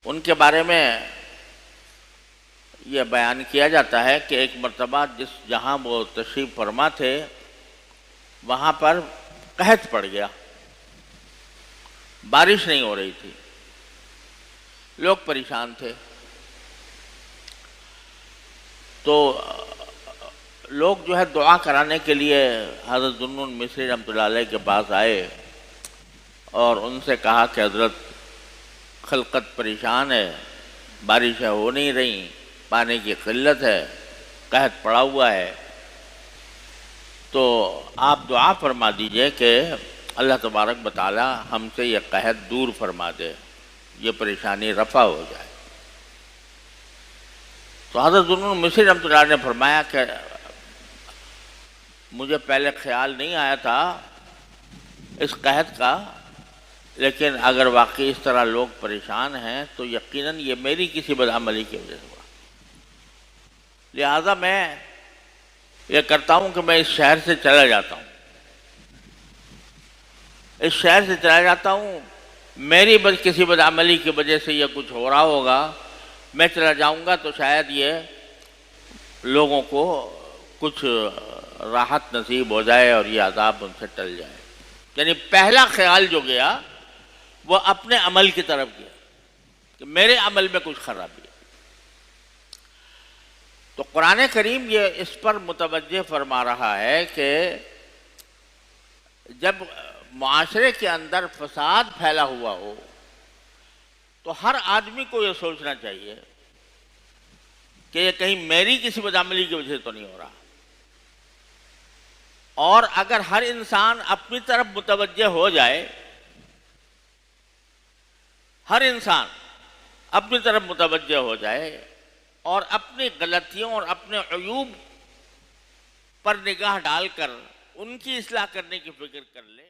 ان کے بارے میں یہ بیان کیا جاتا ہے کہ ایک مرتبہ جہاں وہ تشریف فرما تھے وہاں پر قحط پڑ گیا، بارش نہیں ہو رہی تھی، لوگ پریشان تھے۔ تو لوگ جو ہے دعا کرانے کے لیے حضرت ذوالنون مصری رحمۃ اللہ علیہ کے پاس آئے اور ان سے کہا کہ حضرت خلقت پریشان ہے، بارشیں ہو نہیں رہیں، پانی کی قلت ہے، قحط پڑا ہوا ہے، تو آپ دعا فرما دیجئے کہ اللہ تبارک و تعالی ہم سے یہ قحط دور فرما دے، یہ پریشانی رفع ہو جائے۔ تو حضرت ذوالنون مصری رحمۃ اللہ نے فرمایا کہ مجھے پہلے خیال نہیں آیا تھا اس قحط کا، لیکن اگر واقعی اس طرح لوگ پریشان ہیں تو یقیناً یہ میری کسی بدعملی کی وجہ سے ہوا، لہذا میں یہ کرتا ہوں کہ میں اس شہر سے چلا جاتا ہوں، اس شہر سے چلا جاتا ہوں، میری کسی بدعملی کی وجہ سے یہ کچھ ہو رہا ہوگا، میں چلا جاؤں گا تو شاید یہ لوگوں کو کچھ راحت نصیب ہو جائے اور یہ عذاب ان سے ٹل جائے۔ یعنی پہلا خیال جو گیا وہ اپنے عمل کی طرف گیا کہ میرے عمل میں کچھ خرابی ہے۔ تو قرآن کریم یہ اس پر متوجہ فرما رہا ہے کہ جب معاشرے کے اندر فساد پھیلا ہوا ہو تو ہر آدمی کو یہ سوچنا چاہیے کہ یہ کہیں میری کسی بدعملی کی وجہ سے تو نہیں ہو رہا، اور اگر ہر انسان اپنی طرف متوجہ ہو جائے، ہر انسان اپنی طرف متوجہ ہو جائے اور اپنی غلطیوں اور اپنے عیوب پر نگاہ ڈال کر ان کی اصلاح کرنے کی فکر کر لے